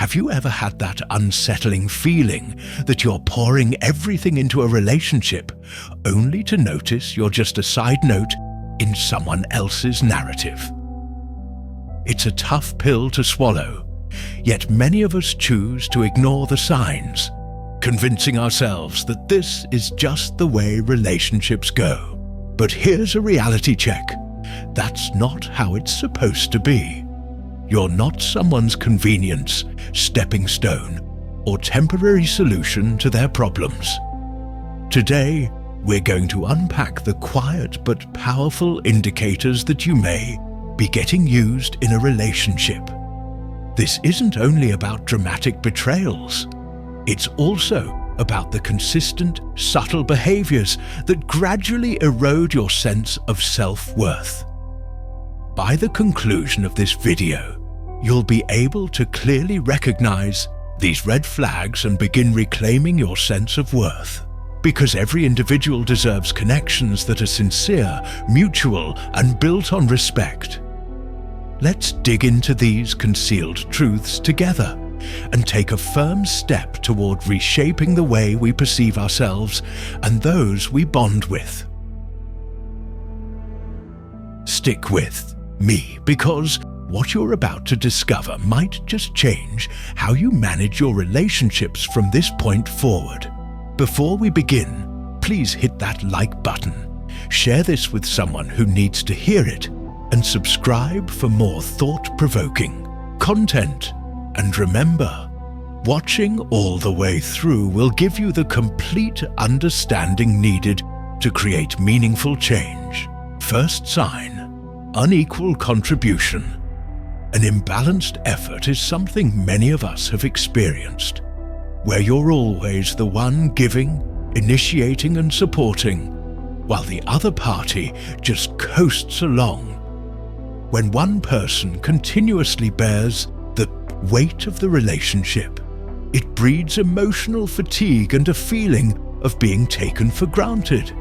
Have you ever had that unsettling feeling that you're pouring everything into a relationship only to notice you're just a side note in someone else's narrative? It's a tough pill to swallow, yet many of us choose to ignore the signs, convincing ourselves that this is just the way relationships go. But here's a reality check. That's not how it's supposed to be. You're not someone's convenience, stepping stone, or temporary solution to their problems. Today, we're going to unpack the quiet but powerful indicators that you may be getting used in a relationship. This isn't only about dramatic betrayals. It's also about the consistent, subtle behaviors that gradually erode your sense of self-worth. By the conclusion of this video, you'll be able to clearly recognize these red flags and begin reclaiming your sense of worth. Because every individual deserves connections that are sincere, mutual, and built on respect. Let's dig into these concealed truths together and take a firm step toward reshaping the way we perceive ourselves and those we bond with. Stick with me, because what you're about to discover might just change how you manage your relationships from this point forward. Before we begin, please hit that like button, share this with someone who needs to hear it, and subscribe for more thought-provoking content. And remember, watching all the way through will give you the complete understanding needed to create meaningful change. First sign: unequal contribution. An imbalanced effort is something many of us have experienced, where you're always the one giving, initiating and supporting, while the other party just coasts along. When one person continuously bears the weight of the relationship, it breeds emotional fatigue and a feeling of being taken for granted.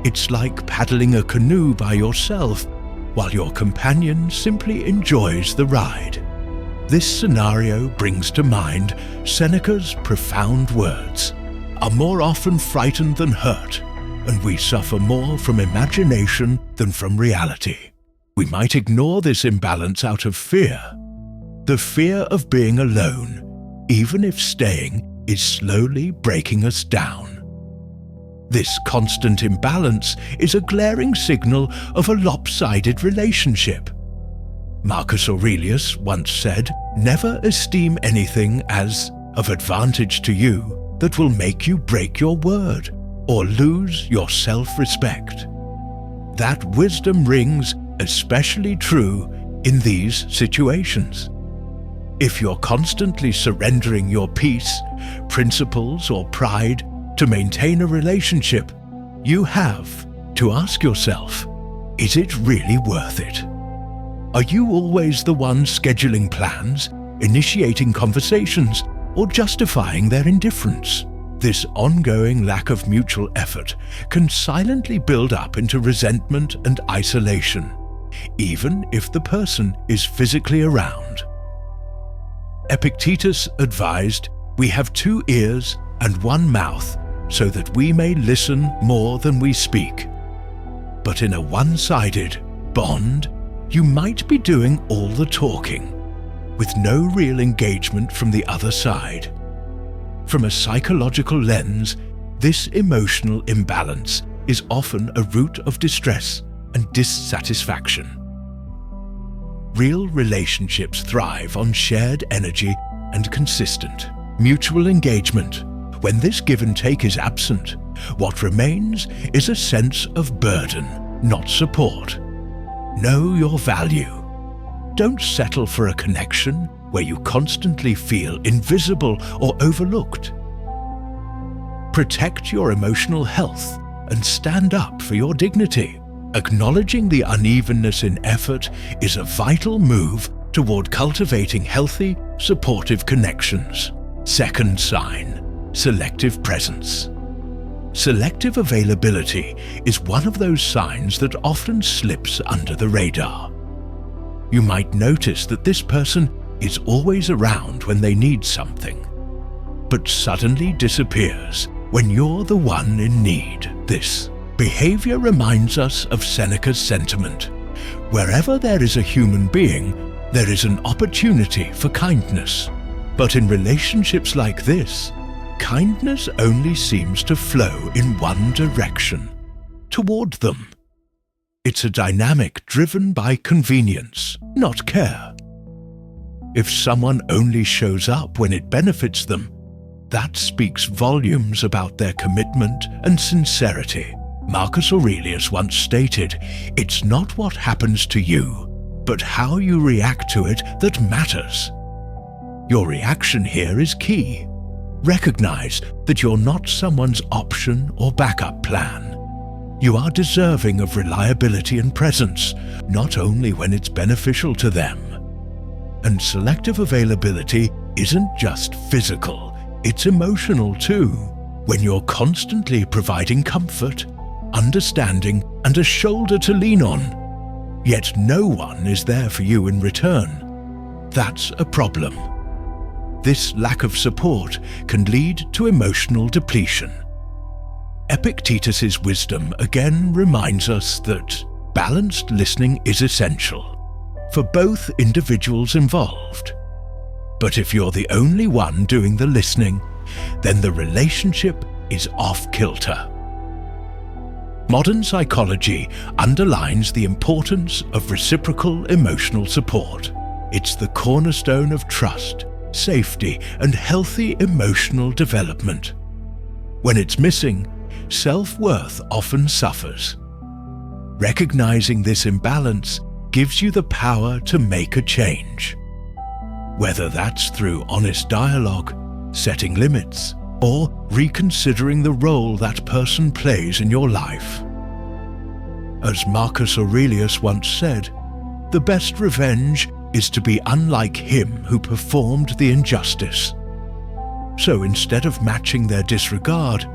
It's like paddling a canoe by yourself while your companion simply enjoys the ride. This scenario brings to mind Seneca's profound words: "Are more often frightened than hurt, and we suffer more from imagination than from reality." We might ignore this imbalance out of fear. The fear of being alone, even if staying, is slowly breaking us down. This constant imbalance is a glaring signal of a lopsided relationship. Marcus Aurelius once said, "Never esteem anything as of advantage to you that will make you break your word or lose your self-respect." That wisdom rings especially true in these situations. If you're constantly surrendering your peace, principles, or pride to maintain a relationship, you have to ask yourself, is it really worth it? Are you always the one scheduling plans, initiating conversations, or justifying their indifference? This ongoing lack of mutual effort can silently build up into resentment and isolation, even if the person is physically around. Epictetus advised, "We have 2 ears and 1 mouth, so that we may listen more than we speak." But in a one-sided bond, you might be doing all the talking, with no real engagement from the other side. From a psychological lens, this emotional imbalance is often a root of distress and dissatisfaction. Real relationships thrive on shared energy and consistent, mutual engagement. When this give and take is absent, what remains is a sense of burden, not support. Know your value. Don't settle for a connection where you constantly feel invisible or overlooked. Protect your emotional health and stand up for your dignity. Acknowledging the unevenness in effort is a vital move toward cultivating healthy, supportive connections. Second sign: selective presence. Selective availability is one of those signs that often slips under the radar. You might notice that this person is always around when they need something, but suddenly disappears when you're the one in need. This behavior reminds us of Seneca's sentiment: wherever there is a human being, there is an opportunity for kindness. But in relationships like this, kindness only seems to flow in one direction, toward them. It's a dynamic driven by convenience, not care. If someone only shows up when it benefits them, that speaks volumes about their commitment and sincerity. Marcus Aurelius once stated, "It's not what happens to you, but how you react to it that matters." Your reaction here is key. Recognize that you're not someone's option or backup plan. You are deserving of reliability and presence, not only when it's beneficial to them. And selective availability isn't just physical, it's emotional too. When you're constantly providing comfort, understanding, and a shoulder to lean on, yet no one is there for you in return, that's a problem. This lack of support can lead to emotional depletion. Epictetus's wisdom again reminds us that balanced listening is essential for both individuals involved. But if you're the only one doing the listening, then the relationship is off-kilter. Modern psychology underlines the importance of reciprocal emotional support. It's the cornerstone of trust, safety, and healthy emotional development. When it's missing, self-worth often suffers. Recognizing this imbalance gives you the power to make a change. Whether that's through honest dialogue, setting limits, or reconsidering the role that person plays in your life. As Marcus Aurelius once said, "The best revenge is to be unlike him who performed the injustice." So instead of matching their disregard,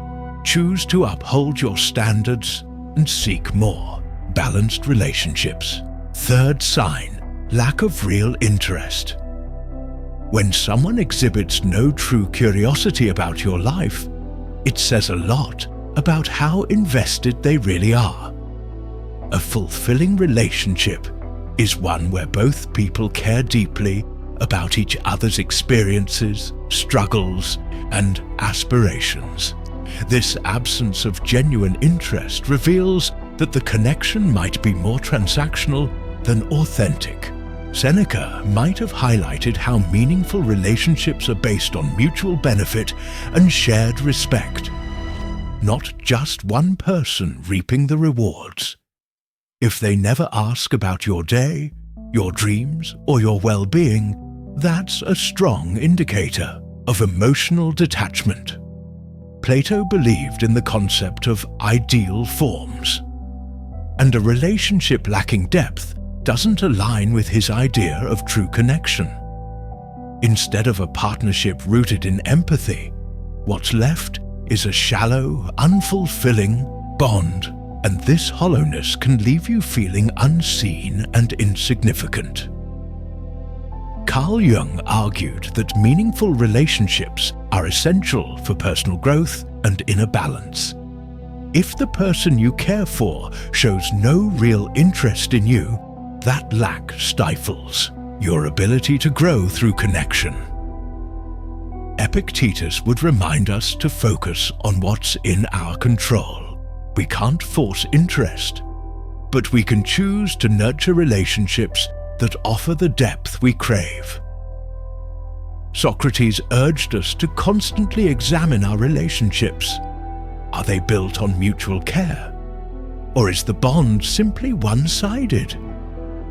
choose to uphold your standards and seek more balanced relationships. Third sign, lack of real interest. When someone exhibits no true curiosity about your life, it says a lot about how invested they really are. A fulfilling relationship is one where both people care deeply about each other's experiences, struggles, and aspirations. This absence of genuine interest reveals that the connection might be more transactional than authentic. Seneca might have highlighted how meaningful relationships are based on mutual benefit and shared respect, not just one person reaping the rewards. If they never ask about your day, your dreams, or your well-being, that's a strong indicator of emotional detachment. Plato believed in the concept of ideal forms, and a relationship lacking depth doesn't align with his idea of true connection. Instead of a partnership rooted in empathy, what's left is a shallow, unfulfilling bond, and this hollowness can leave you feeling unseen and insignificant. Carl Jung argued that meaningful relationships are essential for personal growth and inner balance. If the person you care for shows no real interest in you, that lack stifles your ability to grow through connection. Epictetus would remind us to focus on what's in our control. We can't force interest, but we can choose to nurture relationships that offer the depth we crave. Socrates urged us to constantly examine our relationships. Are they built on mutual care? Or is the bond simply one-sided?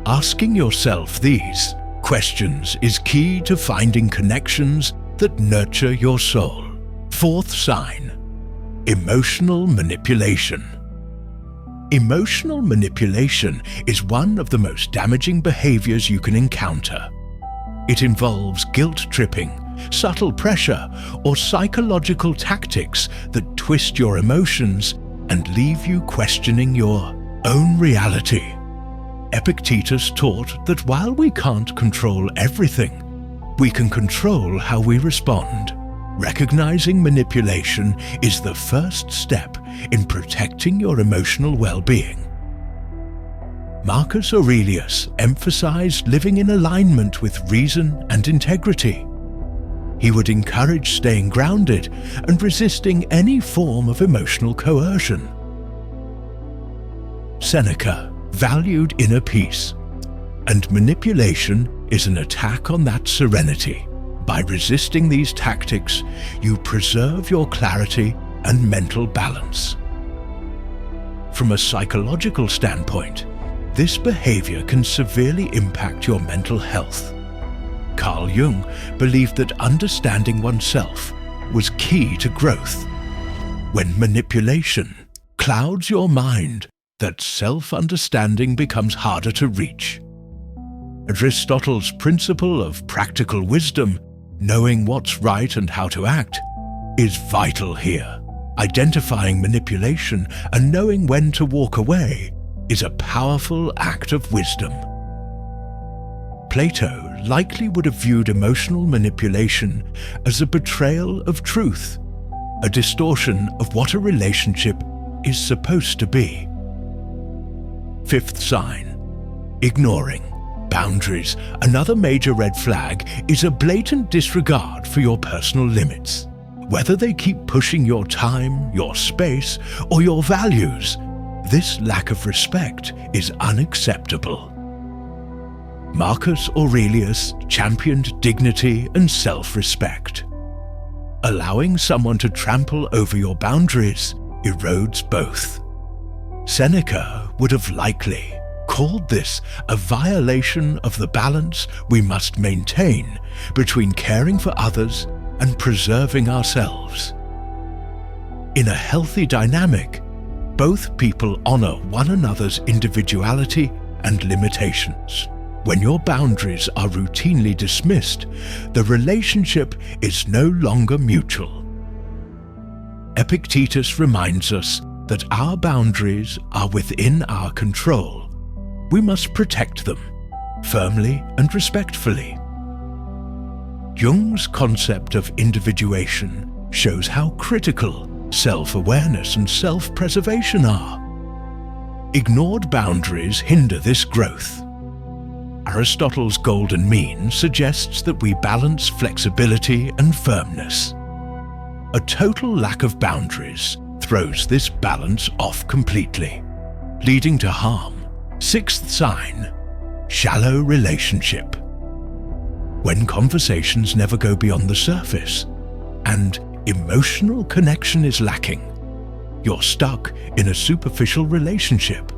Asking yourself these questions is key to finding connections that nurture your soul. Fourth sign, emotional manipulation. Emotional manipulation is one of the most damaging behaviors you can encounter. It involves guilt-tripping, subtle pressure, or psychological tactics that twist your emotions and leave you questioning your own reality. Epictetus taught that while we can't control everything, we can control how we respond. Recognizing manipulation is the first step in protecting your emotional well-being. Marcus Aurelius emphasized living in alignment with reason and integrity. He would encourage staying grounded and resisting any form of emotional coercion. Seneca valued inner peace, and manipulation is an attack on that serenity. By resisting these tactics, you preserve your clarity and mental balance. From a psychological standpoint, this behavior can severely impact your mental health. Carl Jung believed that understanding oneself was key to growth. When manipulation clouds your mind, that self-understanding becomes harder to reach. Aristotle's principle of practical wisdom, knowing what's right and how to act, is vital here. Identifying manipulation and knowing when to walk away is a powerful act of wisdom. Plato likely would have viewed emotional manipulation as a betrayal of truth, a distortion of what a relationship is supposed to be. Fifth sign: ignoring boundaries. Another major red flag is a blatant disregard for your personal limits. Whether they keep pushing your time, your space, or your values, this lack of respect is unacceptable. Marcus Aurelius championed dignity and self-respect. Allowing someone to trample over your boundaries erodes both. Seneca would have likely called this a violation of the balance we must maintain between caring for others and preserving ourselves. In a healthy dynamic, both people honor one another's individuality and limitations. When your boundaries are routinely dismissed, the relationship is no longer mutual. Epictetus reminds us that our boundaries are within our control. We must protect them, firmly and respectfully. Jung's concept of individuation shows how critical self-awareness and self-preservation are. Ignored boundaries hinder this growth. Aristotle's golden mean suggests that we balance flexibility and firmness. A total lack of boundaries throws this balance off completely, leading to harm. Sixth sign: shallow relationship. When conversations never go beyond the surface and emotional connection is lacking, you're stuck in a superficial relationship.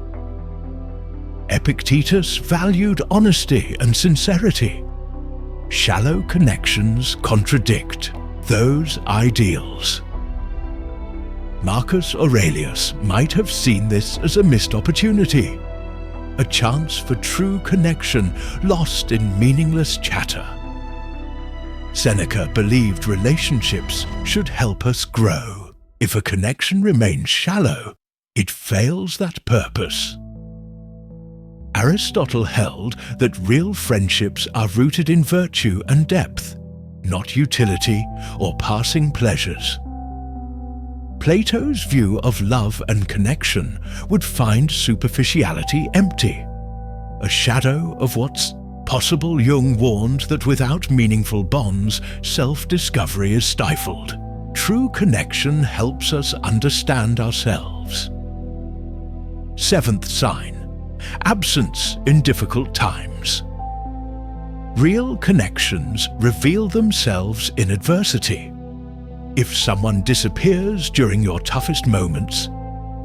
Epictetus valued honesty and sincerity. Shallow connections contradict those ideals. Marcus Aurelius might have seen this as a missed opportunity, a chance for true connection lost in meaningless chatter. Seneca believed relationships should help us grow. If a connection remains shallow, it fails that purpose. Aristotle held that real friendships are rooted in virtue and depth, not utility or passing pleasures. Plato's view of love and connection would find superficiality empty, a shadow of what's possible. Jung warned that without meaningful bonds, self-discovery is stifled. True connection helps us understand ourselves. Seventh sign: absence in difficult times. Real connections reveal themselves in adversity. If someone disappears during your toughest moments,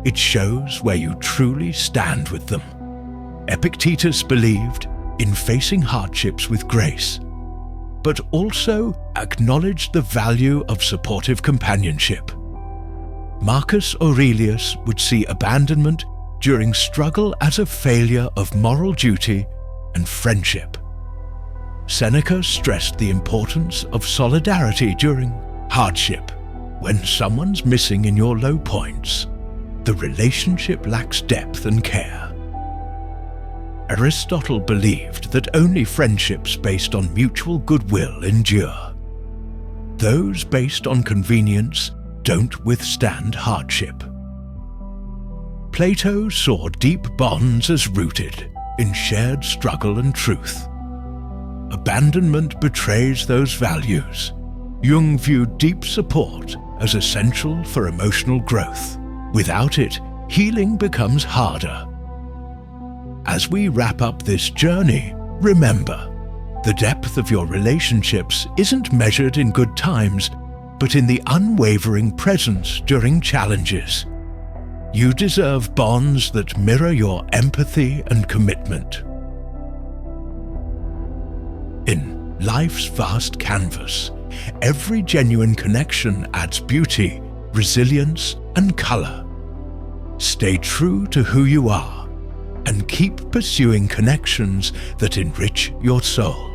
it shows where you truly stand with them. Epictetus believed in facing hardships with grace, but also acknowledged the value of supportive companionship. Marcus Aurelius would see abandonment during struggle as a failure of moral duty and friendship. Seneca stressed the importance of solidarity during hardship. When someone's missing in your low points, the relationship lacks depth and care. Aristotle believed that only friendships based on mutual goodwill endure. Those based on convenience don't withstand hardship. Plato saw deep bonds as rooted in shared struggle and truth. Abandonment betrays those values. Jung viewed deep support as essential for emotional growth. Without it, healing becomes harder. As we wrap up this journey, remember, the depth of your relationships isn't measured in good times, but in the unwavering presence during challenges. You deserve bonds that mirror your empathy and commitment. In life's vast canvas, every genuine connection adds beauty, resilience, and color. Stay true to who you are and keep pursuing connections that enrich your soul.